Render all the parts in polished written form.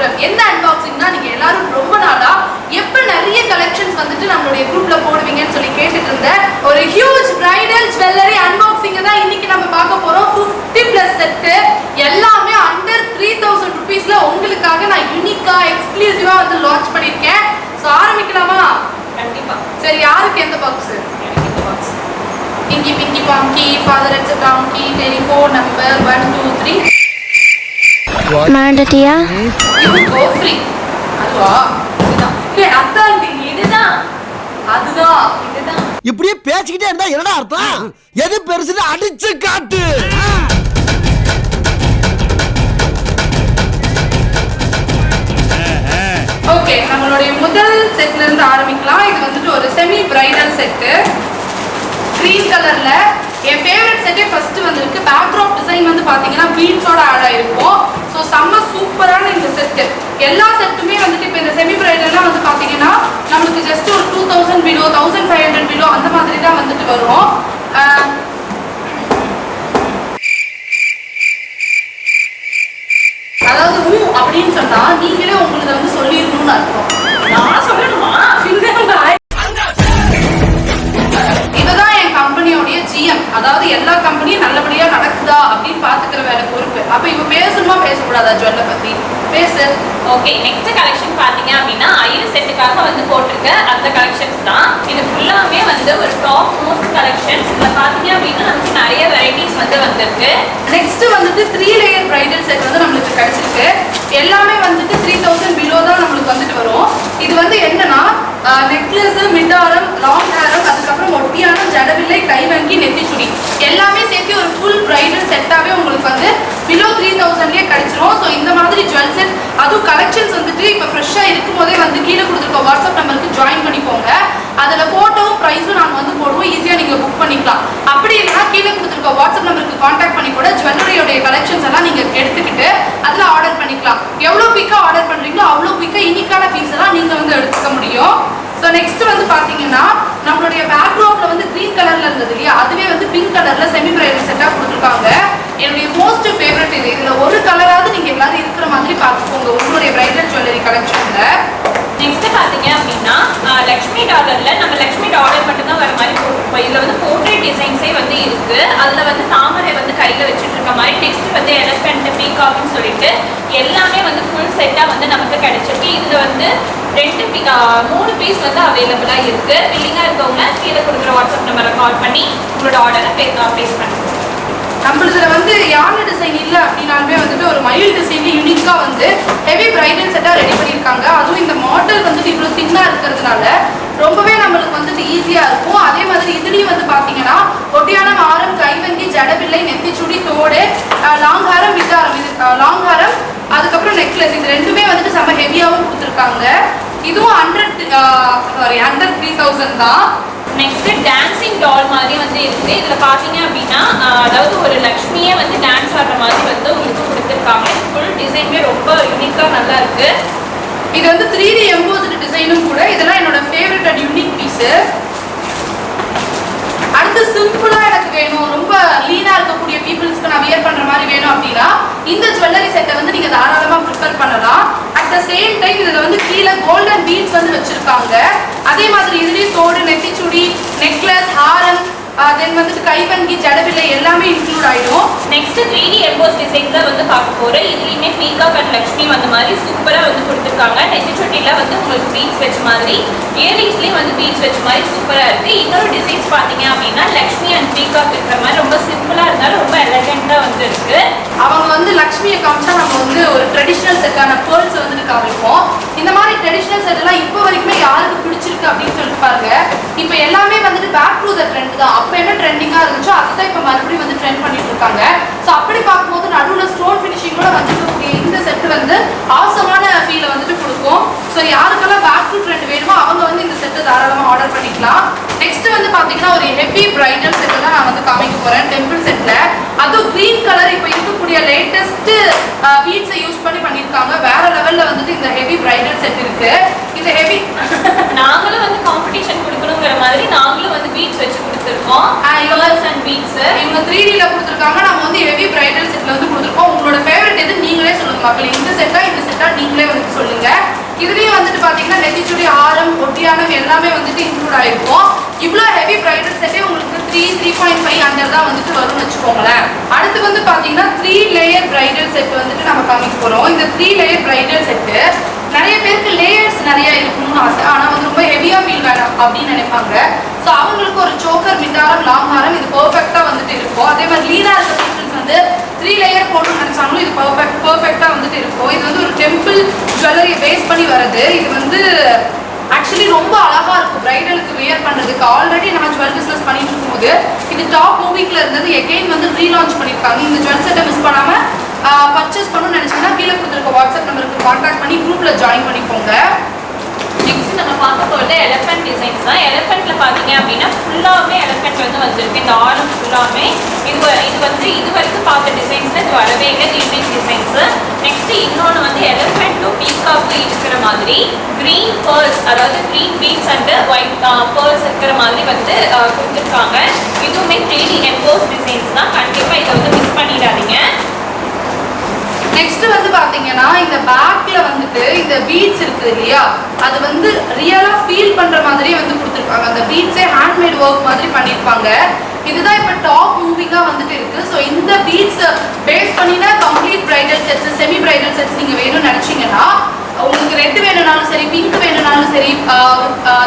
Program. எந்த அன்பாக்சிங்னா நீங்க எல்லாரும் ரொம்ப நாளா எப்ப நிறைய கலெக்ஷன்ஸ் வந்துட்டு நம்மளுடைய குரூப்ல போடுவீங்கன்னு சொல்லி கேட்டுட்டு இருந்த ஒரு ஹியூஜ் பிரைடல் ஜுவல்லரி அன்பாக்சிங் தான் இன்னைக்கு நம்ம பார்க்க போறோம். 50+ செட் எல்லாமே அண்டர் 3000 ரூபீஸ்ல உங்களுக்காக நான் யூனிக்கா எக்ஸ்க்ளூசிவா வந்து லான்ச் பண்ணிருக்கேன். சோ ஆரம்பிக்கலாமா? கண்டிப்பா. சரி, யாருக்கு எந்த பாக்ஸ்? எனக்கு இந்த box. Inky pinky ponky father had donkey telephone number 1 2 3 மாண்டட்டியா இது கோ ஃப்ரீ. அதுவா? இதுதான். இதுதான். அதுதான். இதுதான். இப்படியே பேசிக்கிட்டே இருந்தா என்னடா அர்த்தம்? எது பெருசுன்னு அடிச்சு காட்டு. ஓகே, நம்மளுடைய முதல் செட்ல இருந்து ஆரம்பிக்கலாம். இது வந்துட்டு ஒரு செமி பிரைடல் செட். கிரீன் கலர்ல என் ஃபேவரட் செட்டே ஃபர்ஸ்ட் வந்திருக்கு. பேக்ராப் டிசைன் வந்து பாத்தீங்கன்னா பீட்ஸோட ஆட் ஆயிருக்கும். ஸோ செம்ம சூப்பரான இந்த செட். எல்லா செட்டுமே வந்துட்டு இப்போ இந்த செமி பிரைடல்லாம் வந்து பாத்தீங்கன்னா நம்மளுக்கு ஜஸ்ட் ஒரு 2000 பிலோ 1500 பிலோ அந்த மாதிரி தான் வந்துட்டு வரும். அதாவது அப்படின்னு சொன்னா நீங்களே உங்களுக்கு வந்து சொல்லிடணும்னு அர்த்தம். நான் சொல்லணுமா? இதுதான் என் கம்பெனியோடைய GM. அதாவது எல்லா கம்பெனியும் நல்லபடியா நடக்குதா அப்படின்னு பாத்துக்கிற வேலை பொறுப்பு. அப்ப இவ பேசணுமா பேசக்கூடாதா? ஜுவல்ல பத்தி பேசு. ஓகே, நெக்ஸ்ட் கலெக்ஷன் பாத்தீங்க அப்படின்னா ஐயர் செட்டுக்காக வந்து போட்டிருக்க அந்த கலெக்ஷன்ஸ் தான். இது ஃபுல்லாவே வந்து ஒரு டாப் மோஸ்ட் கலெக்ஷன்ஸ். இதுல பாத்தீங்க அப்படின்னா நமக்கு நிறைய வெரைட்டிஸ் வந்து வந்திருக்கு. நெக்ஸ்ட் வந்துட்டு 3 லேயர் பிரைடல் செட் வந்து நம்மளுக்கு கிடைச்சிருக்கு. எல்லாமே வந்துட்டு 3000 பிலோ தான் நம்மளுக்கு வந்துட்டு வரும். இது வந்து என்னன்னா நெக்லஸ், மிட்டாரம், லாங் ஹேரம், அதுக்கப்புறம் ஒட்டியானம், ஜடவில்லை, கைவங்கி, நெத்திச்சுடி எல்லாமே சேர்த்து ஒரு ஃபுல் பிரைடல் செட்டாவே உங்களுக்கு வந்து பிலோ 3000லேயே கிடைச்சிரும். ஸோ இந்த மாதிரி ஜுவல் செட் அதுவும் கலெக்ஷன்ஸ் வந்துட்டு இப்போ ஃப்ரெஷ்ஷாக இருக்கும் போதே வந்து கீழே கொடுத்துருக்க வாட்ஸ்அப் நம்பருக்கு ஜாயின் பண்ணிக்கோங்க. அதில் ஃபோட்டோவும் ப்ரைஸும் நாங்கள் வந்து போடுவோம். ஈஸியாக நீங்கள் புக் பண்ணிக்கலாம். அப்படி இல்லைனா கீழே கொடுத்துருக்க வாட்ஸ்அப் நம்பருக்கு கான்டாக்ட் பண்ணி கூட ஜுவல்லரியோடைய கலெக்ஷன்ஸ் எல்லாம் நீங்கள் எடுத்துக்கிட்டு அதில் ஆர்டர் பண்ணிக்கலாம். எவ்வளோ குயிக்காக ஆர்டர் பண்ணுறீங்களோ அவ்வளோ குயிக்காக இன்னைக்கான பீஸ் எல்லாம் நீங்கள் வந்து எடுத்துக்க முடியும். ஸோ நெக்ஸ்ட் வந்து பார்த்தீங்கன்னா நம்மளுடைய பேக்ரவுண்டில் வந்து க்ரீன் கலரில் இருந்தது இல்லையா, அதுவே வந்து பிங்க் கலரில் செமி பிரைடல் செட்டாக கொடுத்துருக்காங்க. என்னுடைய மோஸ்ட் ஃபேவரட் இது. இதில் ஒரு கலராவது நீங்கள் எல்லாரும் இருக்கிற மாதிரி பார்த்துக்கோங்க உங்களுடைய பிரைடல் ஜுவல்லரி கலெக்ஷனில். நெக்ஸ்ட் பாத்தீங்க அப்படின்னா லக்ஷ்மி டாலர்ல நம்ம லக்ஷ்மி டாலர் மட்டும் தான் வர மாதிரி போட்டிருப்போம். இதுல வந்து போர்ட்ரேட் டிசைன்ஸே வந்து இருக்கு. அதுல வந்து தாமரை வந்து கையில வச்சுட்டு இருக்க மாதிரி, நெக்ஸ்ட் வந்து எலஃபென்ட், பீகாக்னு சொல்லிட்டு எல்லாமே வந்து ஃபுல் செட்டா வந்து நமக்கு கிடைச்சிருக்கு. இதுல வந்து 3 பீஸ் வந்து அவைலபிளா இருக்கு. பில்லிங்கா இருக்கவங்க கீழே கொடுக்குற வாட்ஸ்அப் நம்பரை கால் பண்ணி உங்களோட ஆர்டரை பேஸ் பண்ணுங்க. நம்மளதுல வந்து யானை டிசைன் இல்லை அப்படின்னாலுமே வந்துட்டு ஒரு மயில் டிசைன்ல யூனிக்கா வந்து ஹெவி பிரைடல் செட்டா ரெடி பண்ணியிருக்காங்க. அதுவும் இந்த மாடல் வந்துட்டு இவ்வளோ தின்னா இருக்கிறதுனால ரொம்பவே நம்மளுக்கு வந்துட்டு ஈஸியா இருக்கும். அதே மாதிரி இதுலயும் வந்து பாத்தீங்கன்னா ஒட்டியானம், ஆரம், கைவங்கி, ஜடவில்லை, நெத்திச்சுடி, தோடு, லாங் ஹாரம், விட்டாரம், இது லாங் ஹாரம், அதுக்கப்புறம் நெக்லஸ், இது ரெண்டுமே வந்துட்டு செம்ம ஹெவியாகவும் கொடுத்துருக்காங்க. இதுவும் அண்டர் 3000 தான். நெக்ஸ்ட் டான்சிங் டால் மாதிரி வந்து இருக்கு. இதுல பாத்தீங்க அப்படின்னா அதாவது ஒரு லக்ஷ்மியே வந்து டான்ஸ் ஆடுற மாதிரி வந்து உங்களுக்கு கொடுத்துருக்காங்க. ஃபுல் டிசைனுமே ரொம்ப யூனிக்கா நல்லா இருக்கு. இது வந்து 3D எம்போஸ்டு டிசைனும் கூட. இதெல்லாம் என்னோட ஃபேவரட் அண்ட் யூனிக் பீஸ். அடுத்து சிம்பிளா எனக்கு வேணும், ரொம்ப லீனா இருக்கக்கூடிய பீப்புள்ஸ்க்கு நான் வியர் பண்ற மாதிரி வேணும் அப்படின்னா இந்த ஜுவல்லரி செட்டை வந்து நீங்க தாராளமா ப்ரிஃபர் பண்ணலாம். அட் த சேம் டைம் இதுல வந்து கீழே கோல்டன் பீட்ஸ் வந்து வச்சிருக்காங்க. அதே மாதிரி இதுலயும் தோடு, நெத்திச்சுடி, நெக்லஸ், ஹாரம், தென் வந்துட்டு கைவங்கி, ஜடவில்லை எல்லாமே இன்க்ளூட் ஆயிடும். நெக்ஸ்ட் 3D எம்போஸ் டிசைன்ல வந்து பார்க்க போறோம். இதுலயுமே பீகாக் அண்ட் லக்ஷ்மி வந்த மாதிரி சூப்பரா வந்து கொடுத்துருக்காங்க. நெத்திச்சுட்டில வந்து உங்களுக்கு பீட்ஸ் வச்ச மாதிரி, இயரிங்ஸ்லயும் வந்து பீட்ஸ் வச்ச மாதிரி சூப்பரா இருக்கு. இன்னொரு டிசைன்ஸ் பாத்தீங்க அப்படின்னா லக்ஷ்மி அண்ட் பீகாக் இருக்கிற மாதிரி ரொம்ப சிம்பிளா இருந்தாலும் ரொம்ப எலகெண்டா வந்து இருக்கு. அவங்க வந்து லக்ஷ்மியை காமிச்சா நம்ம வந்து ஒரு ட்ரெடிஷ்னல் செட்டான பேர்ல்ஸ் வந்துட்டு காமிப்போம். இந்த மாதிரி ட்ரெடிஷ்னல் செட் எல்லாம் இப்போ வரைக்குமே யாருக்கு பிடிச்சிருக்கு அப்படின்னு சொல்லிட்டு பாருங்க. இப்போ எல்லாமே வந்துட்டு பேக் டு த ட்ரெண்ட் தான். அப்போ என்ன ட்ரெண்டிங்கா இருந்துச்சோ அதுதான் இப்போ மறுபடியும் வந்து ட்ரெண்ட் பண்ணிட்டு இருக்காங்க. ஸோ அப்படி பார்க்கும்போது நடுவில் ஸ்டோன் ஃபினிஷிங்கோட வந்துருக்கக்கூடிய இந்த செட் வந்து ஆசமான ஃபீலை வந்துட்டு கொடுக்கும். ஸோ யாருக்கெல்லாம் பேக் டு ட்ரெண்ட் வேணுமோ அவங்க வந்து இந்த செட்டை தாராளமாக ஆர்டர் பண்ணிக்கலாம். நெக்ஸ்ட் வந்து பார்த்தீங்கன்னா ஒரு ஹெவி பிரைடல் செட்டு தான் நான் வந்து காமிக்க போறேன். டெம்பிள் செட்ல அதுவும் கிரீன் கலர் இப்போ இருக்கக்கூடிய லேட்டஸ்ட் பீட்ஸை யூஸ் பண்ணி பண்ணியிருக்காங்க. வேற லெவல்ல வந்துட்டு இந்த ஹெவி பிரைடல் செட் இருக்கு. இந்த ஹெவி நாங்களும் வந்து காம்படிஷன் கொடுக்கணுங்கிற மாதிரி நாங்களும் வந்து பீட்ஸ் வச்சு கொடுத்துருக்கோம். இவங்க 3Dல கொடுத்துருக்காங்க. நம்ம வந்து ஹெவி பிரைடல் செட்ல வந்து கொடுத்துருக்கோம். உங்களோட ஃபேவரட் எது நீங்களே சொல்லுங்க மக்கள். இந்த செட்டா இந்த செட் செட்டா நீங்களே வந்து சொல்லுங்க. இதுலயும் வந்துட்டு பாத்தீங்கன்னா நெத்திச்சுடி, ஆரம், ஒட்டியானம் எல்லாமே வந்துட்டு இன்க்ளூட் ஆயிருக்கும். இவ்வளோ ஹெவி பிரைடல் செட்டே உங்களுக்கு 3.5 அண்டர் தான் வந்துட்டு வரும்னு வச்சுக்கோங்களேன். அடுத்து வந்து பாத்தீங்கன்னா 3 லேயர் பிரைடல் செட் வந்துட்டு நம்ம காமிக்க போறோம். இந்த 3 லேயர் பிரைடல் செட்டு நிறைய பேருக்கு லேயர்ஸ் நிறைய இருக்கணும்னு ஆசை, ஆனா வந்து ரொம்ப ஹெவியா ஃபீல் வேணும் அப்படின்னு நினைப்பாங்க. ஸோ அவங்களுக்கு ஒரு சோக்கர், மிட்டாரம், லாங் ஹாரம் இது பெர்ஃபெக்டா வந்துட்டு இருக்கும். அதே மாதிரி லீனா இருக்க பீப்புள்ஸ் வந்து 3 லேயர் போடணும்னு நினைச்சாங்களும் இது பெர்ஃபெக்டா வந்துட்டு இருக்கும். இது வந்து ஒரு டெம்பிள் ஜுவல்லரியை பேஸ் பண்ணி வருது. இது வந்து ஆக்சுவலி ரொம்ப அழகா இருக்கும் பிரைடலுக்கு வியர் பண்றதுக்கு. ஆல்ரெடி நான் ஜுவல் பிசினஸ் பண்ணிட்டு இருக்கும்போது இது டாப் மூவிங்ல இருந்தது, எகைன் வந்து ரீலான்ச் பண்ணிருக்காங்க. இந்த ஜுவல் செட்டை மிஸ் பண்ணாம பர்ச்சேஸ் பண்ணணும்னு நினைச்சீங்கன்னா கீழே கொடுத்துருக்க வாட்ஸ்அப் நம்பருக்கு கான்டாக்ட் பண்ணி குரூப்ல ஜாயின் பண்ணிக்கோங்க. நெக்ஸ்ட் நம்ம பார்க்க போகிறது எலிஃபென்ட் டிசைன்ஸ் தான். எலிஃபென்ட்ல பார்த்தீங்க அப்படின்னா ஃபுல்லாகவே எலிஃபென்ட் வந்து வந்திருக்கு. இந்த ஆரம் ஃபுல்லாமே இது வந்து இது வரைக்கும் பார்த்த டிசைன்ஸ்ல இது வரவே இல்லை, யூனிக் டிசைன்ஸ். நெக்ஸ்ட் இன்னொன்று வந்து எலிஃபென்ட்டும் பீகாக்கும் இருக்கிற மாதிரி கிரீன் பேர்ல்ஸ், அதாவது green beads and white pearls இருக்கிற மாதிரி வந்து கொடுத்துருக்காங்க. இதுவுமே 3D எம்போஸ் டிசைன்ஸ் தான். கண்டிப்பாக இதை வந்து மிஸ் பண்ணிடாதீங்க. நெக்ஸ்ட் வந்து பாத்தீங்கன்னா இந்த பேக்ல வந்துட்டு இந்த பீட்ஸ் இருக்குது இல்லையா, அது வந்து ரியலா ஃபீல் பண்ற மாதிரியே வந்து கொடுத்துருப்பாங்க. அந்த பீட்ஸே ஹேண்ட்மேட் ஒர்க் மாதிரி பண்ணிருப்பாங்க. இதுதான் இப்ப டாப் மூவிங்கா வந்துட்டு இருக்கு. ஸோ இந்த பீட்ஸ் பேஸ் பண்ணினா complete bridal sets, semi bridal sets நீங்க வேணும்னு நினைச்சீங்கன்னா உங்களுக்கு ரெட் வேணும்னாலும் சரி, பிங்க் வேணும்னாலும் சரி,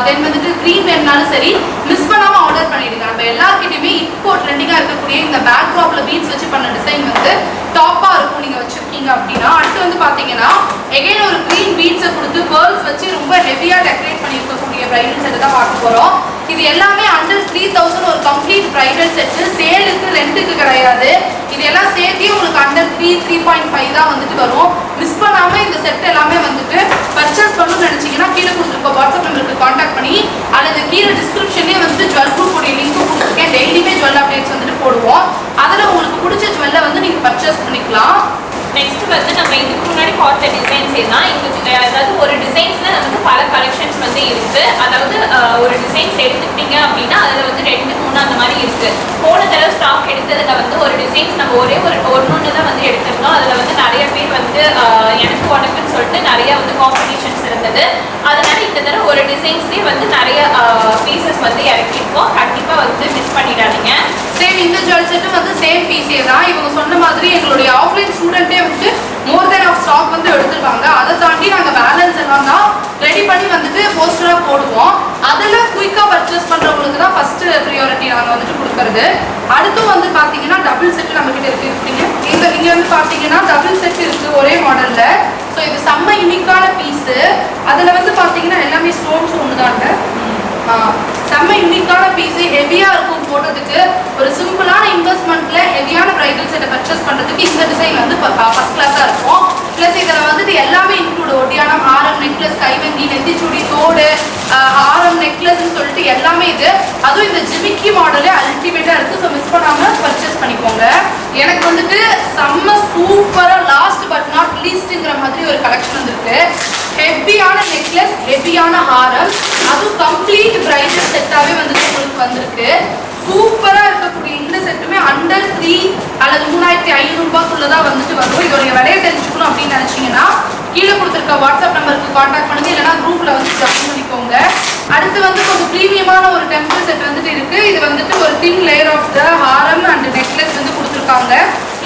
தென் வந்துட்டு க்ரீன் வேணும்னாலும் சரி, மிஸ் பண்ணாம ஆர்டர் பண்ணிடுங்க. நம்ம எல்லாருக்கிட்டையுமே இப்போ ட்ரெண்டிங்கா இருக்கக்கூடிய இந்த பேக் ட்ராப்ல பீட்ஸ் வச்சு பண்ண டிசைன் வந்து டாப்பா இருக்கும் நீங்க வச்சிருக்கீங்க அப்படின்னா. அடுத்து வந்து பாத்தீங்கன்னா எகைன் ஒரு க்ரீன் பீட்ஸை கொடுத்து பேர்ல்ஸ் வச்சு ரொம்ப ஹெவியா டெக்கரேட் பண்ணியிருக்கக்கூடிய பிரைடல் செட் தான் பார்க்க போறோம். இது எல்லாமே அண்டர் 3000 ஒரு கம்ப்ளீட் பிரைடல் செட்டு. சேலுக்கு ரெண்டுக்கு கிடையாது. இது எல்லாம் சேர்த்து உங்களுக்கு அண்டர் 3.5 தான் வந்துட்டு வரும். மிஸ் பண்ணாம இந்த செட் எல்லாமே வந்துட்டு பர்ச்சேஸ் பண்ணணும்னு நினைச்சீங்கன்னா கீழே கொடுத்துருக்க வாட்ஸ்அப் நம்பருக்கு கான்டாக்ட் பண்ணி அல்லது கீழே டிஸ்கிரிப்ஷன்லேயே வந்துட்டு ஜுவல் குரூப்போடைய லிங்க்கும் கொடுத்துருக்கேன். டெய்லியுமே ஜுவல் அப்டேட்ஸ் வந்துட்டு போடுவோம். அதில் உங்களுக்கு பிடிச்ச ஜுவல்லை வந்து நீங்கள் பர்ச்சேஸ் பண்ணிக்கலாம். நெக்ஸ்ட் வந்து நம்ம இதுக்கு முன்னாடி பார்த்த டிசைன்ஸே தான். இங்கே அதாவது ஒரு டிசைன்ஸ்ல நமக்கு பல கலெக்ஷன்ஸ் வந்து இருக்கு. அதாவது ஒரு டிசைன்ஸ் எடுத்துக்கிட்டீங்க அப்படின்னா அதில் வந்து 2, 3 அந்த மாதிரி இருக்கு. போன தடவை ஸ்டாக் எடுத்ததுல வந்து ஒரு டிசைன்ஸ் நம்ம ஒன்று தான் வந்து எடுத்திருந்தோம். அதில் வந்து நிறைய பேர் வந்து எனக்கு உனக்குன்னு சொல்லிட்டு நிறைய வந்து காம்படிஷன்ஸ் இருந்தது. அதனால இந்த தடவை ஒரு டிசைன்ஸ்லேயே வந்து நிறைய பீசஸ் வந்து இறக்கிருக்கோம். கண்டிப்பாக வந்து மிஸ் பண்ணிடாதீங்க. சேம் இந்த ஜுவல் செட்டும் வந்து சேம் பீஸே தான். இவங்க சொன்ன மாதிரி எங்களுடைய ஆஃப்லைன் ஸ்டூடெண்ட்டே வந்து மோர் தென் ஆஃப் ஸ்டாக் வந்து எடுத்துருக்காங்க. அதை தாண்டி நாங்கள் பேலன்ஸ் எல்லாம் தான் ரெடி பண்ணி வந்துட்டு போஸ்டராக போடுவோம். அதில் குயிக்காக பர்ச்சேஸ் பண்ணுறவங்களுக்கு தான் ஃபர்ஸ்ட் ப்ரியாரிட்டி நாங்கள் வந்துட்டு கொடுக்குறது. அடுத்தும் வந்து பார்த்தீங்கன்னா டபுள் செட்டு நம்மக்கிட்ட இருக்குது. இப்படிங்க இங்கே வந்து பார்த்தீங்கன்னா டபுள் செட் இருக்குது ஒரே மாடலில். ஸோ இது செம்ம யூனிக்கான பீஸு. அதில் வந்து பார்த்தீங்கன்னா எல்லாமே ஸ்டோன்ஸ் ஒன்று தாங்க. செம்ம யூனிக்கான பீஸு, ஹெவியாக இருக்கும் போடுறதுக்கு. ஒரு சிம்பிளான இன்வெஸ்ட்மெண்ட்டில் ஹெவியான பிரைடல் செட்டை பர்ச்சேஸ் பண்ணுறதுக்கு இந்த டிசைன் வந்து ஃபர்ஸ்ட் கிளாஸாக இருக்கும். ப்ளஸ் இதில் வந்துட்டு எல்லாமே இன்க்ளூட். ஒட்டியானம், ஆரம், நெக்லஸ், கைவங்கி, நெத்திச்சூடி, தோடு, ஆரம், நெக்லஸ்ன்னு சொல்லிட்டு எல்லாமே இது. அதுவும் இந்த ஜிமிக்கி மாடலே அல்டிமேட்டாக இருக்குது. ஸோ மிஸ் பண்ணாமல் பர்ச்சேஸ் பண்ணிக்கோங்க. எனக்கு வந்துட்டு செம்ம சூப்பராக லாஸ்ட் பட் நாட் லீஸ்ட்டுங்கிற மாதிரி ஒரு கலெக்ஷன் வந்துருக்கு. ஹெவியான நெக்லஸ், ஹெவியான ஹாரம், அதுவும் கம்ப்ளீட் பிரைடல் செட்டாகவே வந்துட்டு உங்களுக்கு வந்திருக்கு. சூப்பராக இருக்கக்கூடிய இந்த செட்டுமே அண்டர் 3 அல்லது 3500 ரூபாய்க்குள்ளதான் வந்துட்டு வரும். இதோடைய விலையை தெரிஞ்சுக்கணும் அப்படின்னு நினைச்சீங்கன்னா கீழே கொடுத்துருக்க வாட்ஸ்அப் நம்பருக்கு கான்டாக்ட் பண்ணுங்க, இல்லைன்னா குரூப்ல வந்து ஜாயின் பண்ணிக்கோங்க. அடுத்து வந்து கொஞ்சம் ப்ரீமியமான ஒரு டெம்பிள் செட் வந்துட்டு இருக்கு. இது வந்துட்டு ஒரு தின் layer of the Haram and necklace வந்து கொடுத்துருக்காங்க.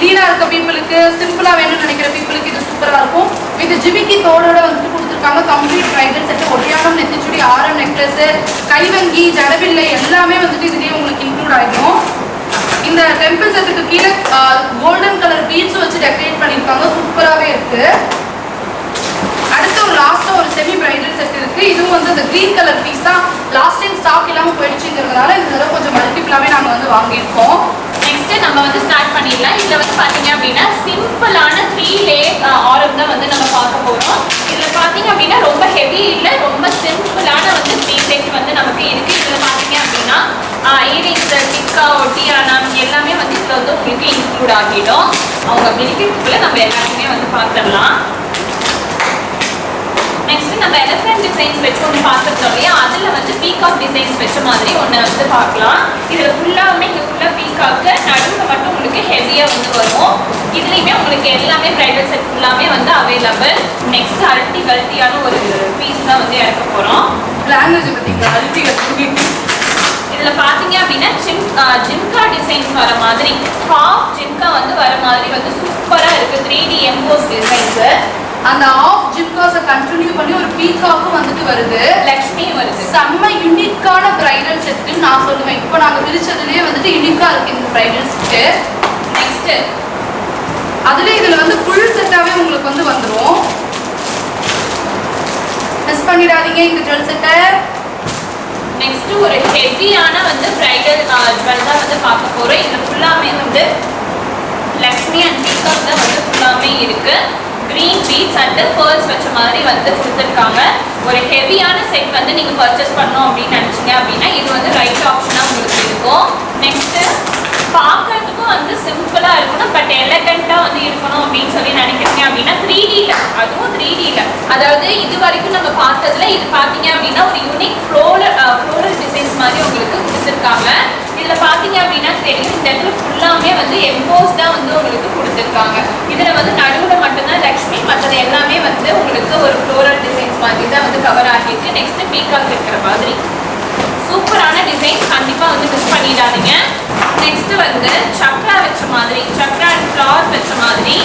லீனா இருக்க பீப்புளுக்கு, சிம்பிளா வேணும்னு நினைக்கிற பீப்புளுக்கு இது சூப்பரா இருக்கும். இது ஜிமிக்கி தோடோட வந்துட்டு கொடுத்துருக்காங்க. கம்ப்ளீட் பிரைடல் செட், ஒட்டியானம், நெத்திச்சுடி, ஆரம், நெக்லஸ், கைவங்கி, ஜடவில்லை எல்லாமே வந்துட்டு இதுலயே உங்களுக்கு இன்க்ளூட் ஆகிடும். இந்த டெம்பிள் செட்டுக்கு கீழே கோல்டன் கலர் பீட்ஸ் வச்சு டெக்கரேட் பண்ணியிருக்காங்க. சூப்பராகவே இருக்கு. அடுத்து ஒரு லாஸ்டா ஒரு செமி பிரைடல் செட் இருக்கு. இதுவும் வந்து அந்த கிரீன் கலர் பீஸ் தான் லாஸ்ட் டைம் ஸ்டாக் இல்லாமல் போயிடுச்சுங்கிறதுனால இந்த தடவை கொஞ்சம் மல்டிபிளாவே நாங்கள் வந்து வாங்கியிருக்கோம். நெக்ஸ்ட் நம்ம வந்து ஸ்டார்ட் பண்ணிடலாம். இதில் வந்து பார்த்தீங்க அப்படின்னா சிம்பிளான 3 லேயர் ஆரம் தான் வந்து நம்ம பார்க்க போகிறோம். இதில் பார்த்தீங்க அப்படின்னா ரொம்ப ஹெவி இல்லை, ரொம்ப சிம்பிளான வந்து 3 செட் வந்து நமக்கு இருக்குது. இதில் பார்த்தீங்க அப்படின்னா இயரிங்ஸ், டிக்கா, ஒட்டியானம் எல்லாமே வந்து இதில் வந்து உங்களுக்கு இன்க்ளூட் ஆகிடும். அவங்க பெனிஃபிட்குள்ளே நம்ம எல்லாத்தையுமே வந்து பார்த்துடலாம். நெக்ஸ்ட் நம்ம எலிஃபென்ட் டிசைன்ஸ் வச்சு ஒன்று பார்த்துருக்கோம் இல்லையா, அதில் வந்து பீகாக் டிசைன்ஸ் வச்ச மாதிரி ஒன்று வந்து பார்க்கலாம். இதில் ஃபுல்லாகவே இங்கே ஃபுல்லாக பீகாக்கு, நடுவில் மட்டும் உங்களுக்கு ஹெவியாக வந்து வரும். இதுலேயுமே உங்களுக்கு எல்லாமே பிரைடல் செட் ஃபுல்லாமே வந்து அவைலபிள். நெக்ஸ்ட் அல்டி கல்ட்டியான ஒரு பீஸ் தான் வந்து இறக்க போறோம். லாங்குவேஜ் பார்த்தீங்களா, அல்டி கல்ட்டி. இதுல பாத்தீங்க அப்படின்னா ஜிம்கா டிசைன்ஸ் வர மாதிரி, ஹாஃப் ஜிம்கா வந்து வர மாதிரி வந்து சூப்பரா இருக்கு. 3D EMBOSS designs. அந்த ஆஃப் ஜிம்காஸை கண்டினியூ பண்ணி ஒரு பீகாக்கும் வந்துட்டு வருது, லக்ஷ்மியும் வருது. செம்ம யூனிக்கான பிரைடல் செட்டு நான் சொல்லுவேன். இப்போ நாங்க பிரிச்சதுலயே வந்துட்டு யூனிக்கா இருக்கு இந்த பிரைடல் செட்டு. நெக்ஸ்ட் அதுல இதுல வந்து ஃபுல் செட்டாவே உங்களுக்கு வந்து வந்துரும். மிஸ் பண்ணிடாதீங்க இந்த ஜுவல் செட்டை. நெக்ஸ்ட் ஒரு ஹெவியான வந்து பிரைடல் ஜுவல் தான் வந்து பார்க்க போறோம். இது ஃபுல்லாமே வந்து லக்ஷ்மி அண்ட் பீகாக் தான் வந்து ஃபுல்லாமே இருக்கு. கிரீன் பீட்ஸ் அண்ட் பேர்ல்ஸ் வச்ச மாதிரி வந்து கொடுத்துருக்காங்க. ஒரு ஹெவியான செட் வந்து நீங்க பர்ச்சேஸ் பண்ணணும் அப்படின்னு நினைச்சீங்க அப்படின்னா இது வந்து ரைட் ஆப்ஷனா உங்களுக்கு இருக்கும். நெக்ஸ்ட் பார்க்கறதுக்கும் வந்து சிம்பிளா இருக்கணும், பட் எலகண்டா வந்து இருக்கணும் அப்படின்னு சொல்லி நினைக்கிறீங்க அப்படின்னா 3Dல, அதுவும் 3Dல, அதாவது இது வரைக்கும் நம்ம பார்த்ததுல இது பார்த்தீங்க அப்படின்னா ஒரு யூனிக் ஃப்ளோரல் டிசைன்ஸ் மாதிரி உங்களுக்கு கொடுத்துருக்காங்க. இதுல பாத்தீங்க அப்படின்னா தெரியும், இந்த இடத்துல ஃபுல்லாமே வந்து எம்போஸ்டா வந்து உங்களுக்கு கொடுத்துருக்காங்க. இதுல வந்து நடுவுல மட்டும்தான் லக்ஷ்மி, மற்றது எல்லாமே வந்து உங்களுக்கு ஒரு ஃப்ளோரல் டிசைன்ஸ் மாதிரி தான் வந்து கவர் ஆகிருக்கு. நெக்ஸ்ட் பீகாக் இருக்கிற மாதிரி சூப்பரான டிசைன், கண்டிப்பா வந்து மிஸ் பண்ணிடாதீங்க. நெக்ஸ்ட் வந்து சக்ரா வச்ச மாதிரி, சக்ரா அண்ட் ஃப்ளவர்ஸ் வச்ச மாதிரி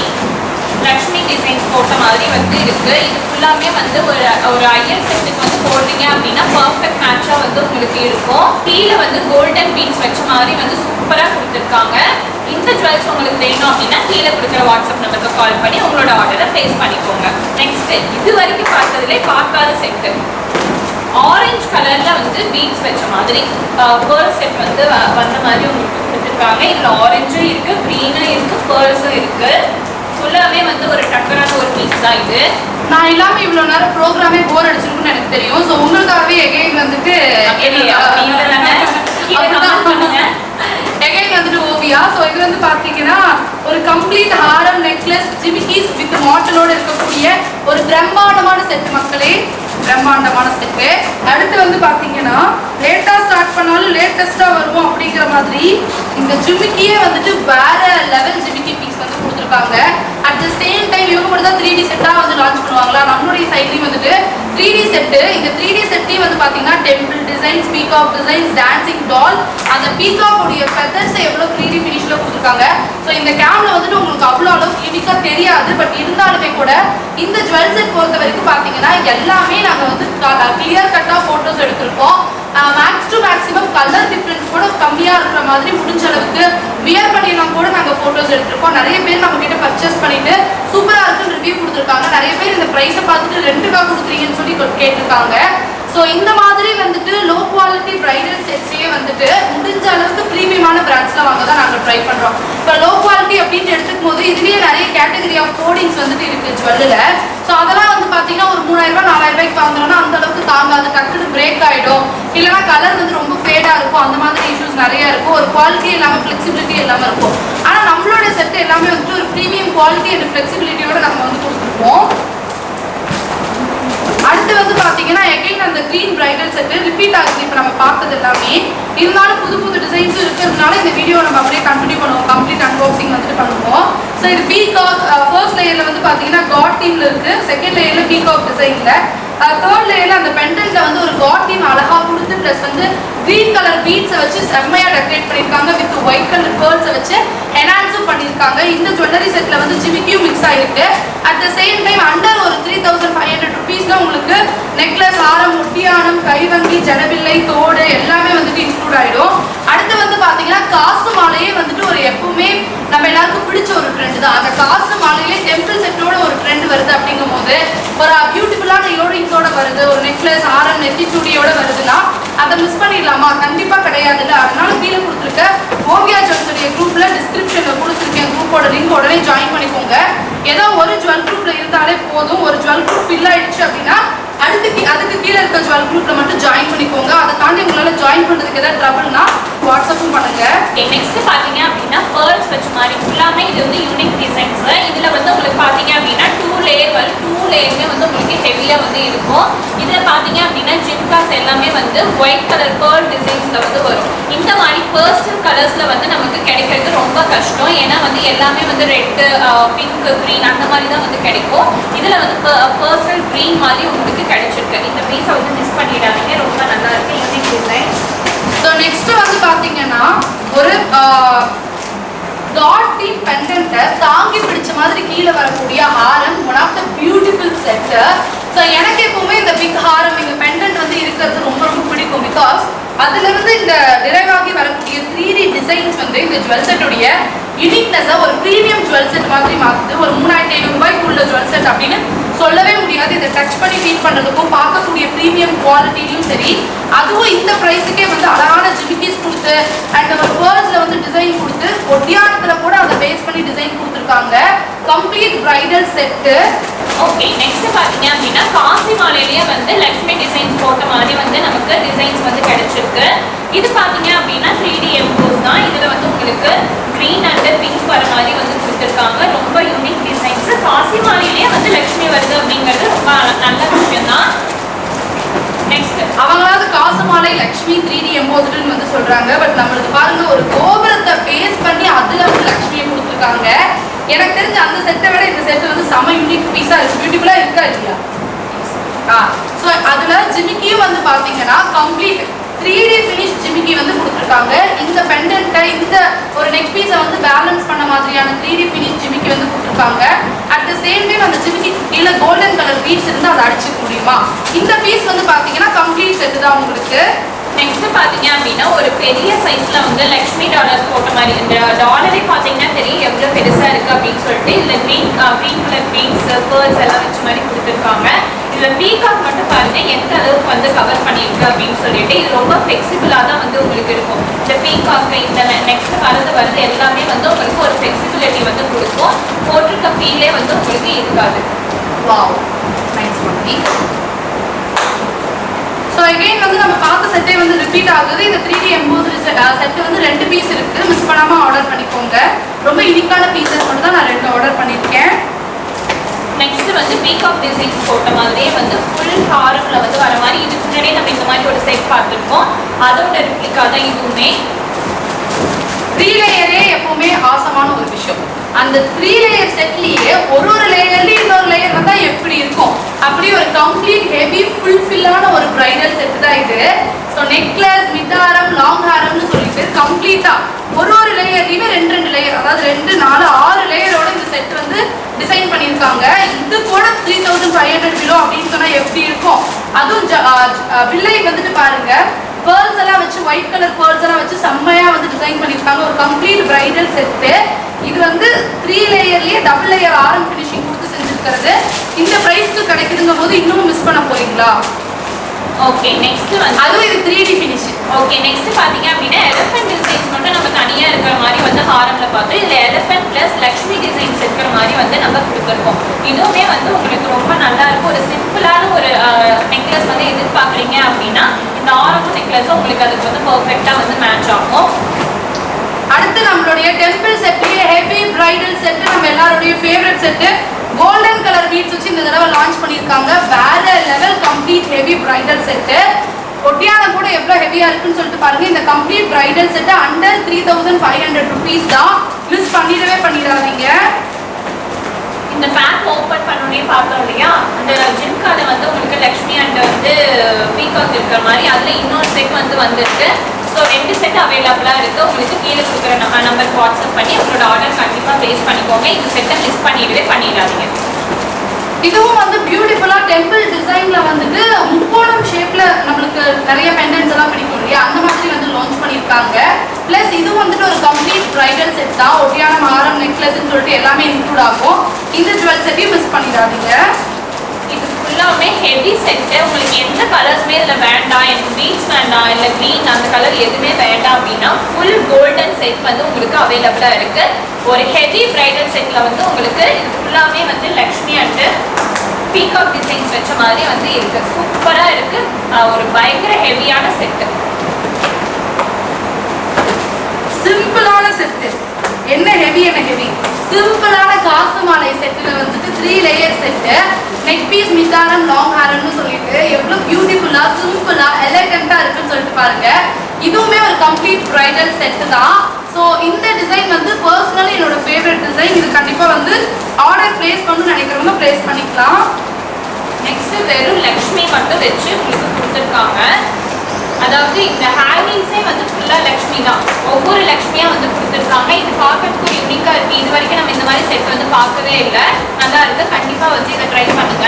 லக்ஷ்மி டிசைன்ஸ் போட்ட மாதிரி வந்து இருக்கு. இது ஃபுல்லாமே வந்து ஒரு ஐயர் செட்டுக்கு வந்து போடுறீங்க அப்படின்னா பர்ஃபெக்ட் மேட்சா வந்து உங்களுக்கு இருக்கும். கீழே வந்து கோல்டன் பீட்ஸ் வச்ச மாதிரி வந்து சூப்பரா கொடுத்துருக்காங்க. இந்த ஜுவல்ஸ் உங்களுக்கு வேணும் அப்படின்னா கீழே கொடுக்குற வாட்ஸ்அப் நம்பருக்கு கால் பண்ணி உங்களோட ஆர்டரை பிளேஸ் பண்ணிக்கோங்க. நெக்ஸ்ட் இது வரைக்கும் பார்த்ததுலே பார்க்காத செட்டு, ஆரஞ்சு கலர்ல வந்து பீட்ஸ் வச்ச மாதிரி பேர்ல் செட் வந்து வந்த மாதிரி உங்களுக்கு கொடுத்துருக்காங்க. இதுல ஆரஞ்சும் இருக்கு, கிரீனும் இருக்கு, பேர்ல்ஸும் இருக்கு. ஃபுல்லாமே வந்து ஒரு டக்கரான ஒரு பீஸ் தான் இது. நான் இல்லாம இவ்வளவு நேரம் ப்ரோக்ராமே போர் அடிச்சிருக்குன்னு எனக்கு தெரியும். ஸோ உங்களுக்காகவே எகைன் வந்துட்டு எகைன் வந்துட்டு ஓவியா. ஸோ இது வந்து பாத்தீங்கன்னா ஒரு கம்ப்ளீட் ஹாரம் நெக்லஸ் ஜிமிக்கிஸ் வித் மாட்டலோட இருக்கக்கூடிய ஒரு பிரம்மாண்டமான செட் மக்களே, பிரம்மாண்டமான செட்டு. அடுத்து வந்து பாத்தீங்கன்னா லேட்டா ஸ்டார்ட் பண்ணாலும் லேட்டஸ்டா வருவோம் அப்படிங்கிற மாதிரி இந்த ஜிமிக்கியே வந்துட்டு வேற லெவல் ஜிமிக்கி பீஸ் வந்து கொடுத்துருக்காங்க. அட் த சேம் டைம் இவங்க மட்டும் தான் 3D செட்டா வந்து லான்ச் பண்ணுவாங்களா, நம்மளுடைய சைட்லயும் வந்துட்டு 3D செட்டு. இந்த 3D செட்டையும் வந்து பாத்தீங்கன்னா temple designs, peacock designs, dancing doll, அந்த பீகாக் உடைய ஃபெதர்ஸ் எவ்வளவு 3D ஃபினிஷ்ல கொடுத்துருக்காங்க. ஸோ இந்த கேம்ல வந்துட்டு உங்களுக்கு அவ்வளோ அளவுக்கு யூனிக்கா தெரியாது. பட் இருந்தாலுமே கூட இந்த ஜுவல் செட் பொறுத்த வரைக்கும் பாத்தீங்கன்னா எல்லாமே நாங்க வந்து கிளியர் கட்டா போட்டோஸ் எடுத்திருக்கோம். Max to maximum colour difference கூட கம்மியா இருக்கிற மாதிரி முடிஞ்ச அளவுக்கு வியர் பண்ணிலாம் கூட நாங்க போட்டோஸ் எடுத்திருக்கோம். நிறைய பேர் நம்ம கிட்ட பர்ச்சேஸ் பண்ணிட்டு சூப்பரா இருக்குன்னு ரிவ்யூ கொடுத்துருக்காங்க. நிறைய பேர் இந்த பிரைஸை பார்த்துட்டு 2K கொடுக்குறீங்கன்னு சொல்லி கேட்டிருக்காங்க. ஸோ இந்த மாதிரி வந்துட்டு லோ குவாலிட்டி பிரைடல் செட்ஸே வந்துட்டு முடிஞ்ச அளவுக்கு ப்ரீமியமான பிராண்ட்ஸ்ல வாங்க தான் நாங்கள் ட்ரை பண்றோம். இப்போ லோ குவாலிட்டி அப்படின்னு எடுத்துக்கும் போது இதுலயே நிறைய கேட்டகரி ஆஃப் கோடிங்ஸ் வந்துட்டு இருக்கு ஜுவல்ல. ஸோ அதெல்லாம் வந்து பாத்தீங்கன்னா ஒரு 3000 ரூபாய் 4000 ரூபாய்க்கு வாங்குறோம்னா அந்த அளவுக்கு தாங்காது, டக்குன்னு பிரேக் ஆயிடும், இல்லைன்னா கலர் வந்து ரொம்ப ஃபேடா இருக்கும். அந்த மாதிரி இஷ்யூஸ் நிறைய இருக்கும். ஒரு குவாலிட்டி இல்லாம ஃபிளெக்சிபிலிட்டி இல்லாம இருக்கும். ஆனா நம்மளோட செட் எல்லாமே வந்துட்டு ஒரு ப்ரீமியம் குவாலிட்டி அண்ட் ஃபிளெக்சிபிலிட்டியோட நம்ம வந்து கொடுத்துருப்போம். அடுத்து வந்து பாத்தீங்கன்னா எகைன் அந்த கிரீன் பிரைடல் செட் ரிப்பீட் ஆகுது. இப்போ நம்ம பார்த்தது எல்லாமே இருந்தாலும் புது புது டிசைன்ஸும் இருக்கிறதுனால இந்த வீடியோ நம்ம அப்படியே கண்டினியூ பண்ணுவோம். கம்ப்ளீட் அன்பாக்சிங் வந்துட்டு பண்ணுவோம். ஸோ இது பீகாக் ஃபர்ஸ்ட் லேயர்ல வந்து பாத்தீங்கன்னா காட் தீம்ல இருக்கு, செகண்ட் லேயர்ல பீகாக் டிசைன்ல, தேர்ட் லேயர்ல அந்த பெண்டன்ட்ல வந்து ஒரு காட் தீம் அழகா கொடுத்து பிளஸ் வந்து கிரீன் கலர் பீட்ஸை வச்சு செம்மையா டெக்கரேட் பண்ணியிருக்காங்க. வித் ஒயிட் கலர் பேர்ட்ஸை வச்சு என்ஹான்ஸும் பண்ணியிருக்காங்க. இந்த ஜுவல்லரி செட்ல வந்து ஜிமிக்கியும் மிக்ஸ் ஆயிருக்கு. At the same time under ஒரு 3500 ருபீஸ்ல உங்களுக்கு நெக்லஸ், ஆரம், ஒட்டியானம், கைவங்கி, ஜடவில்லை, தோடு எல்லாமே வந்துட்டு இன்க்ளூட் ஆயிடும். அடுத்து வந்து பாத்தீங்கன்னா காசு மாலையே வந்துட்டு ஒரு எப்பவுமே நம்ம எல்லாருக்கும் பிடிச்ச ஒரு ட்ரெண்ட் தான். அந்த காசு மாலையிலே டெம்பிள் செட்டோட ஒரு ட்ரெண்ட் வருது. அப்படிங்கும் போது ஒரு பியூட்டிஃபுல்லான இயரிங்ஸோட வருது, ஒரு நெக்லஸ், ஆரம், நெத்தி சூடியோட வருதுன்னா அதை மிஸ் பண்ணிடலாமா? கண்டிப்பா கிடையாதுல்ல. அதனால கீழே கொடுத்துருக்க ஓவியா ஜுவல்ஸுடைய குரூப்ல டிஸ்கிரிப்ஷன்ல கொடுத்துருக்கேன் குரூப்போட லிங்க், உடனே ஜாயின் பண்ணிக்கோங்க. ஏதோ ஒரு ஜுவல் குரூப்ல இருந்தாலே போதும். ஒரு ஜுவல் குரூப் ஃபில் ஆயிடுச்சு அப்படின்னா அதுக்கு கீழே இருக்க ஜுவல் குரூப்ல மட்டும் ஜாயின் பண்ணிக்கோங்க. அதை தாண்டி உங்களால ஜாயின் பண்றதுக்கு ஏதாவது ட்ரபிள்னா வாட்ஸ்அப்பும் பண்ணுங்க. நெக்ஸ்ட் பாத்தீங்க அப்படின்னா பேர்ல்ஸ் வச்ச மாதிரி ஃபுல்லாமே இது வந்து யூனிக் டிசைன்ஸ். இதுல வந்து உங்களுக்கு பாத்தீங்க அப்படின்னா 2 லேயர் வரும். 2 லேயருமே வந்து உங்களுக்கு ஹெவியா வந்து இருக்கும். இதுல பாத்தீங்க அப்படின்னா ஜிம்காஸ் எல்லாமே வந்து ஒயிட் கலர் பேர்ல் டிசைன்ஸ்ல வந்து வரும். இந்த மாதிரி பர்ஸ்டல் கலர்ஸ்ல வந்து நமக்கு கிடைக்கிறது ரொம்ப கஷ்டம். ஏன்னா வந்து எல்லாமே வந்து ரெட், பிங்க், கிரீன் அந்த மாதிரி தான் வந்து கிடைக்கும். இதுல வந்து பர்சனல் கிரீன் மாதிரி உங்களுக்கு கிடைச்சிருக்கு. இந்த பீஸை வந்து மிஸ் பண்ணிடாதீங்க, ரொம்ப நல்லா இருக்கு யூனிக் டிசைன். ஸோ நெக்ஸ்ட் வந்து பாத்தீங்கன்னா ஒரு காட் தீம் பெண்டன்ட்டை தாங்கி பிடிச்ச மாதிரி கீழே வரக்கூடிய ஹாரம், one of the beautiful set. So எனக்கு எப்பவுமே இந்த பிக் ஹாரம், இந்த பெண்டன்ட் வந்து இருக்கிறது ரொம்ப ரொம்ப பிடிக்கும். பிகாஸ் அதுல இருந்து இந்த டிரைவ் ஆகி வரக்கூடிய 3D டிசைன்ஸ் வந்து இந்த ஜுவல் செட்டுடைய யூனிக்னஸை ஒரு ப்ரீமியம் ஜுவல் செட் மாதிரி மாற்றுது. ஒரு 3500 ரூபாய்க்கு உள்ள ஜுவல் செட் அப்படின்னு சொல்லவே முடியாது. இதை டச் பண்ணி ஃபீல் பண்ணுறதுக்கும் பார்க்கக்கூடிய ப்ரீமியம் குவாலிட்டிலையும் சரி, அதுவும் இந்த ப்ரைஸுக்கே வந்து அழகான ஜிமிக்கிஸ் கொடுத்து அண்ட் ஒரு பேர்ஸில் வந்து டிசைன் கொடுத்து ஒட்டியானத்தில் கூட அதை பேஸ் பண்ணி டிசைன் கொடுத்துருக்காங்க. Complete bridal set. Okay, next பாத்தீங்க அப்படின்னா காசி மாலையிலேயே வந்து லக்ஷ்மி டிசைன்ஸ் போட்ட மாதிரி வந்து நமக்கு டிசைன்ஸ் வந்து கிடைச்சிருக்கு. இது பாத்தீங்க அப்படின்னா 3D எம்போஸ் தான். இதுல வந்து உங்களுக்கு கிரீன் அண்ட் பிங்க் வர மாதிரி வந்து கொடுத்துருக்காங்க. ரொம்ப யூனிக் டிசைன்ஸ். காசி மாலையிலேயே வந்து லக்ஷ்மி வருது அப்படிங்கிறது ரொம்ப நல்ல விஷயம் தான். நெக்ஸ்ட் அவங்களாவது காசு மாலை லக்ஷ்மி 3D எம்போஸ்டுன்னு வந்து சொல்றாங்க. பட் நம்மளுக்கு பாருங்க, ஒரு கோபுரத்தை பேஸ் பண்ணி அதுல வந்து லக்ஷ்மியை கொடுத்துருக்காங்க. எனக்கு தெரிஞ்ச அந்த செட்டை விட இந்த செட் வந்து செம யூனிக் பீஸா இருக்கு. பியூட்டிஃபுல்லா இருக்கா இல்லையா? ஸோ அதுல ஜிமிக்கியும் வந்து பாத்தீங்கன்னா கம்ப்ளீட் 3D ஃபினிஷ் ஜிமிக்கி வந்து கொடுத்துருக்காங்க. இந்த பெண்டன்ட்டை, இந்த ஒரு நெக் பீஸை வந்து பேலன்ஸ் பண்ண மாதிரியான 3D ஃபினிஷ் ஜிமிக்கி வந்து கொடுத்துருக்காங்க. அட் த சேம் டைம் அந்த ஜிமிக்கி கீழே கோல்டன் கலர் பீட்ஸ் இருந்து அதை அடிச்சுக்க முடியுமா? இந்த பீஸ் வந்து பாத்தீங்கன்னா கம்ப்ளீட் செட்டு தான் உங்களுக்கு. நெக்ஸ்ட் பாத்தீங்க அப்படின்னா ஒரு பெரிய சைஸ்ல வந்து லக்ஷ்மி டாலர்ஸ் போட்ட மாதிரி, இந்த டாலரே பாத்தீங்கன்னா தெரியும் எவ்வளவு பெருசா இருக்கு அப்படின்னு சொல்லிட்டு. இதுல கிரீன் கலர் பீட்ஸ், பேர்ஸ் எல்லாம் வச்ச மாதிரி கொடுத்துருக்காங்க. இதுல பீகாக் மட்டும் பாருங்க எந்த அளவுக்கு வந்து கவர் பண்ணிருக்கு அப்படின்னு சொல்லிட்டு. இது ரொம்ப ஃபிளெக்சிபிளா தான் வந்து உங்களுக்கு இருக்கும். இந்த பீகாக் இந்த நெக்ஸ்ட் வருது எல்லாமே வந்து உங்களுக்கு ஒரு ஃபிளெக்சிபிலிட்டி வந்து கொடுக்கும். போட்டிருக்க ஃபீலே வந்து உங்களுக்கு இருக்காது. Wow, nice one. So again வந்து நம்ம பார்த்த செட்டே வந்து ரிப்பீட் ஆகுது. இந்த 3D எம்போஸ்டு செட்டு வந்து 2 பீஸ் இருக்கு. மிஸ் பண்ணாமல் ஆர்டர் பண்ணிக்கோங்க. ரொம்ப யூனிக்கான பீசஸ் மட்டும் தான் நான் 2 ஆர்டர் பண்ணியிருக்கேன். நெக்ஸ்ட் வந்து பீகாக் டிசைன்ஸ் போட்ட மாதிரியே வந்து ஃபுல் ஹாரம்ல வந்து வர மாதிரி. இதுக்கு முன்னாடியே நம்ம இந்த மாதிரி ஒரு செட் பார்த்துருக்கோம். அதோட ரிப்ளிகா தான் இதுவுமே. 3 லேயரே எப்பவுமே ஆசமான ஒரு விஷயம். அந்த 3 லேயர் செட்லயே ஒரு லேயர்லயும் இன்னொரு லேயர் வந்தா எப்படி இருக்கும்? அப்படி ஒரு கம்ப்ளீட் ஹெவி ஃபுல்ஃபில்லான ஒரு பிரைடல் செட் தான் இது. ஸோ நெக்லஸ், மிட் ஹாரம், லாங் ஹாரம்னு சொல்லிட்டு கம்ப்ளீட்டா ஒரு லேயர்லயுமே 2 லேயர், அதாவது 2, 4, 6 லேயரோட இந்த செட் வந்து டிசைன் பண்ணியிருக்காங்க. இது கூட 3500 கிலோ அப்படின்னு சொன்னா எப்படி இருக்கும்? அதுவும் வில்லை வந்துட்டு பாருங்க, பேர்ல்ஸ் எல்லாம் வச்சு, ஒயிட் கலர் பேர்ல்ஸ் எல்லாம் வச்சு செம்மையா வந்து டிசைன் பண்ணியிருக்காங்க. ஒரு கம்ப்ளீட் பிரைடல் செட்டு. இது வந்து 3 லேயர்லயே டபுள் லேயர் ஆரம் ஃபினிஷிங் கொடுத்து செஞ்சிருக்கிறது. இந்த பிரைஸ்க்கு கிடைக்குதுங்கும் போது இன்னும் மிஸ் பண்ண போறீங்களா? ஓகே, நெக்ஸ்ட் வந்து அதுவும் இது 3D ஃபினிஷ். ஓகே, நெக்ஸ்ட் பாத்தீங்க அப்படின்னா எலிஃபென்ட் டிசைன்ஸ் மட்டும் நம்ம தனியா இருக்கிற மாதிரி வந்து ஹாரம்ல பார்த்தோம். இதுல எலிஃபென்ட் பிளஸ் லக்ஷ்மி டிசைன்ஸ் இருக்கிற மாதிரி வந்து நம்ம கொடுத்துருக்கோம். இதுவுமே வந்து உங்களுக்கு ரொம்ப நல்லா இருக்கும். ஒரு சிம்பிளான ஒரு நெக்லஸ் வந்து எதிர்பார்க்குறீங்க அப்படின்னா இந்த ஆரம்பு நெக்லஸும் உங்களுக்கு அதுக்கு வந்து பர்ஃபெக்டா வந்து மேட்ச் ஆகும். அடுத்து நம்மளுடைய டெம்பிள் செட்லயே ஹெவி பிரைடல் செட், நம்ம எல்லாருடைய favourite set, golden colour beads வச்சு இந்த தடவை லான்ச் பண்ணியிருக்காங்க. வேற level complete heavy bridal set. ஒட்டியானம் கூட எவ்வளவு ஹெவியா இருக்குன்னு சொல்லிட்டு பாருங்க. இந்த complete bridal set under 3500 rupees தான். மிஸ் பண்ணிடாதீங்க. இந்த பேக் ஓப்பன் பண்ணோடனே பார்த்தோம் இல்லையா, அந்த ஜிம்கால வந்து உங்களுக்கு லக்ஷ்மி அண்ட் வந்து பீகாக் இருக்கிற மாதிரி அதுல இன்னொரு செட் வந்து வந்திருக்கு. ஸோ 2 செட் அவைலபிளாக இருக்குது. உங்களுக்கு கீழே கொடுக்குற நம்பருக்கு வாட்ஸ்அப் பண்ணி உங்களோட ஆர்டர் கண்டிப்பாக ப்ளேஸ் பண்ணிக்கோங்க. இந்த செட்டை மிஸ் பண்ணிடாதீங்க. இதுவும் வந்து பியூட்டிஃபுல்லாக டெம்பிள் டிசைனில் வந்துட்டு முக்கோணம் ஷேப்பில் நம்மளுக்கு நிறைய பெண்டன்ஸ் எல்லாம் பிடிக்கும் இல்லையா, அந்த மாதிரி வந்து லான்ச் பண்ணியிருக்காங்க. ப்ளஸ் இது வந்துட்டு ஒரு கம்ப்ளீட் பிரைடல் செட் தான். ஒட்டியானம், ஆரம், நெக்லஸ்ன்னு சொல்லிட்டு எல்லாமே இன்க்ளூட் ஆகும். இந்த ஜுவல் செட்டையும் மிஸ் பண்ணிடாதீங்க. இது ஃபுல்லாமே ஹெவி செட்டு. உங்களுக்கு எந்த கலர்ஸுமே இதில் வேண்டாம், எனக்கு பீட்ஸ் வேண்டாம், இல்லை க்ரீன் அந்த கலர் எதுவுமே வேண்டாம் அப்படின்னா ஃபுல் கோல்டன் செட் வந்து உங்களுக்கு அவைலபிளாக இருக்குது. ஒரு ஹெவி பிரைடல் செட்டில் வந்து உங்களுக்கு இது ஃபுல்லாமே வந்து லக்ஷ்மி அண்டு பீகாக் டிசைன்ஸ் வச்ச மாதிரி வந்து இருக்குது. சூப்பராக இருக்குது. ஒரு பயங்கர ஹெவியான செட்டு. சிம்பிளான செட்டு. என்ன ஹெவி சிம்பிளான காசு மாலை செட்டுல வந்துட்டு 3 லேயர் செட்டு, நெக் பீஸ், மித்தாரம், லாங் ஹாரம்னு சொல்லிட்டு எவ்வளவு பியூட்டிஃபுல்லா சிம்பிளா எலகண்டா இருக்குன்னு சொல்லிட்டு பாருங்க. இதுவுமே ஒரு கம்ப்ளீட் பிரைடல் செட்டு தான். ஸோ ஸோ இந்த டிசைன் வந்து பர்சனலி என்னோட ஃபேவரட் டிசைன். இது கண்டிப்பா வந்து ஆர்டர் பிளேஸ் பண்ணணும்னு நினைக்கிறவங்க பிளேஸ் பண்ணிக்கலாம். நெக்ஸ்ட் வெறும் லக்ஷ்மி மட்டும் வச்சு உங்களுக்கு கொடுத்துருக்காங்க. அதாவது இந்த ஹேங்கிங்ஸே வந்து ஃபுல்லா லக்ஷ்மி தான், ஒவ்வொரு லக்ஷ்மியா வந்து கொடுத்துருக்காங்க. இது பார்க்கறதுக்கு யூனிக்கா இருக்கு. இது வரைக்கும் நம்ம இந்த மாதிரி செட் வந்து பார்க்கவே இல்லை, நல்லா இருக்கு. கண்டிப்பா வந்து இதை ட்ரை பண்ணுங்க.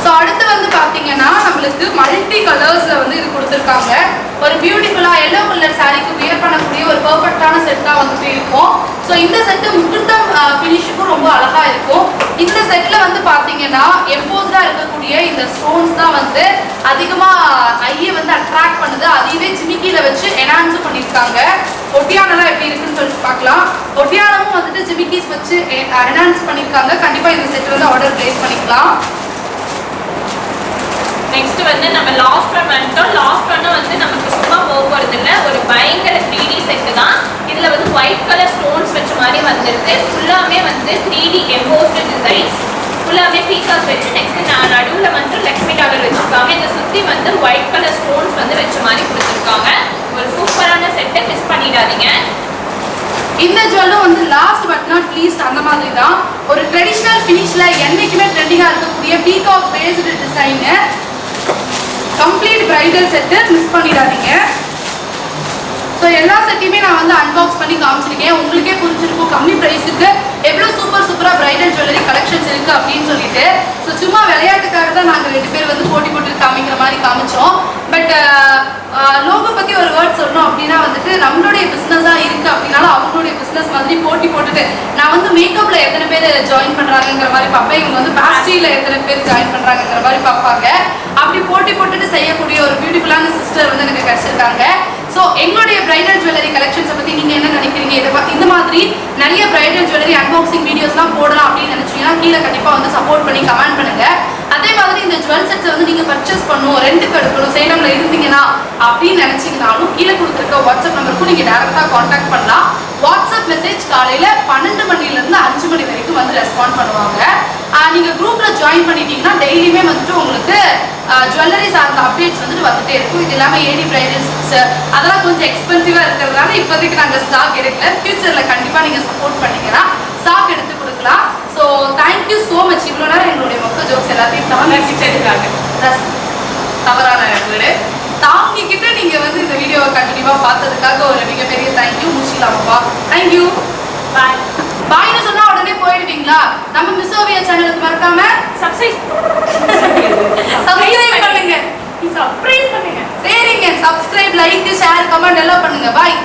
ஸோ அடுத்து வந்து பார்த்தீங்கன்னா நம்மளுக்கு மல்டி கலர்ஸ்ல வந்து இது கொடுத்துருக்காங்க. ஒரு பியூட்டிஃபுல்லா எல்லோ கலர் சாரீக்கு வியர் பண்ணக்கூடிய ஒரு பெர்ஃபெக்டான செட்டா வந்துட்டு இருக்கும். ஸோ இந்த செட்டு முகூர்த்தம் ஃபினிஷுக்கும் ரொம்ப அழகா இருக்கும். இந்த செட்ல வந்து பார்த்தீங்கன்னா எம்போஸ்டா இருக்கக்கூடிய இந்த ஸ்டோன்ஸ் தான் வந்து அதிகமா ஐயை வந்து அட்ராக்ட் பண்ணுது. அதையவே ஜிமிக்கில வச்சு என்ஹான்ஸ் பண்ணியிருக்காங்க. ஒட்டியானலாம் எப்படி இருக்குன்னு சொல்லிட்டு பார்க்கலாம். ஒட்டியானமும் வந்துட்டு ஜிமிக்கிஸ் வச்சு என்ஹான்ஸ் பண்ணியிருக்காங்க. கண்டிப்பா இந்த செட் வந்து ஆர்டர் பிளேஸ் பண்ணிக்கலாம். நெக்ஸ்ட் வந்து நம்ம லாஸ்ட் ஒன் வந்துட்டோம். லாஸ்ட் ஒன்னு வந்து நமக்கு சும்மா போகிறது இல்லை, ஒரு பயங்கர 3D செட்டு தான். இதில் வந்து ஒயிட் கலர் ஸ்டோன்ஸ் வச்ச மாதிரி வந்துருக்கு. ஃபுல்லாமே வந்து 3D எம்போஸ்டு டிசைன்ஸ், ஃபுல்லாமே பீகாஸ் வச்சு நெக்ஸ்ட் நடுவில் வந்து லக்ஷ்மி டாலர் வச்சுருக்காங்க. இதை சுற்றி வந்து ஒயிட் கலர் ஸ்டோன்ஸ் வந்து வச்ச மாதிரி கொடுத்துருக்காங்க. ஒரு சூப்பரான செட்டை மிஸ் பண்ணிடாதீங்க. இந்த ஜுவல்லும் வந்து லாஸ்ட் பட் நாட் லீஸ்ட் அந்த மாதிரி தான் ஒரு ட்ரெடிஷ்னல் ஃபினிஷ்ல என்னைக்குமே ட்ரெண்டிங்காக இருக்கக்கூடிய peacock based design complete bridal set miss பண்ணிடாதீங்க. ஸோ எல்லா செட்டையுமே நான் வந்து அன்பாக்ஸ் பண்ணி காமிச்சிருக்கேன். உங்களுக்கே புரிஞ்சிருக்கும் கம்மி ப்ரைஸுக்கு எவ்வளோ சூப்பராக பிரைடல் ஜுவல்லரி கலெக்ஷன்ஸ் இருக்குது அப்படின்னு சொல்லிட்டு. ஸோ சும்மா விளையாட்டுக்காக தான் நாங்கள் 2 பேர் வந்து போட்டி போட்டு காமிக்கிற மாதிரி காமிச்சோம். பட் லோகோ பற்றி ஒரு வேர்ட் சொல்லணும் அப்படின்னா வந்துட்டு நம்மளுடைய பிஸ்னஸாக இருக்குது அப்படின்னாலும் அவங்களுடைய பிஸ்னஸ் மாதிரி போட்டி போட்டுட்டு நான் வந்து மேக்கப்பில் எத்தனை பேர் ஜாயின் பண்ணுறாங்கிற மாதிரி பார்ப்பேன். இவங்க வந்து பேஸ்ட்ரியில் எத்தனை பேர் ஜாயின் பண்ணுறாங்கிற மாதிரி பார்ப்பாங்க. அப்படி போட்டி போட்டுட்டு செய்யக்கூடிய ஒரு பியூட்டிஃபுல்லான சிஸ்டர் வந்து எனக்கு கிடைச்சிருக்காங்க. ஸோ எங்களுடைய பிரைடல் ஜுவல்லரி கலெக்ஷன்ஸை பற்றி நீங்கள் என்ன நினைக்கிறீங்க? இந்த மாதிரி நிறைய பிரைடல் ஜுவல்லரி அன்பாக்சிங் வீடியோஸ்லாம் போடலாம் அப்படின்னு நினச்சிங்கன்னா கீழே கண்டிப்பாக வந்து சப்போர்ட் பண்ணி கமெண்ட் பண்ணுங்கள். அதே மாதிரி இந்த ஜுவல் செட்ஸை வந்து நீங்கள் பர்ச்சேஸ் பண்ணணும், ரெண்டுக்கு எடுக்கணும், சேலமில் இருந்தீங்கன்னா அப்படின்னு நினச்சிங்கனாலும் கீழே கொடுத்துருக்க வாட்ஸ்அப் நம்பருக்கும் நீங்கள் டேரெக்டாக காண்டாக்ட் பண்ணலாம். வாட்ஸ்அப் மெசேஜ் காலையில் 12 மணிலேருந்து 5 மணி வரைக்கும் வந்து ரெஸ்பாண்ட் பண்ணுவாங்க. நீங்கள் குரூப்பில் ஜாயின் பண்ணிட்டீங்கன்னா டெய்லியுமே வந்துட்டு உங்களுக்கு ஜுவல்லரி சார்ந்த அப்டேட்ஸ் வந்துட்டே இருக்கும். இது இல்லாமல் ஏடி பிரைடல்ஸ் அதெல்லாம் கொஞ்சம் எக்ஸ்பென்சிவாக இருக்கிறதுனால இப்போதைக்கு நாங்கள் ஸ்டாக் எடுக்கல. ஃபியூச்சரில் கண்டிப்பாக நீங்கள் சப்போர்ட் பண்ணிங்கன்னா ஸ்டாக் எடுத்து கொடுக்கலாம். So thank you so much. இவ்வளோ நேரம் எங்களுடைய மொக்க ஜோக்ஸ் எல்லாத்தையும் தவறான வீடு தாங்கிக்கிட்டு நீங்கள் வந்து இந்த வீடியோவை கண்டினியூவாக பார்த்ததுக்காக ஒரு மிகப்பெரிய தேங்க்யூ. முடிச்சிக்கலாமாப்பா? தேங்க்யூ, பாய். பாய்னு சொன்னா உடனே போயிடுவீங்களா? நம்ம மிஸ் ஓவியா சேனலுக்கு மறக்காம சப்ஸ்கிரைப் பண்ணுங்க. சரிங்க, சப்ஸ்கிரைப், லைக், ஷேர், கமெண்ட் எல்லாம் பண்ணுங்க. பாய்.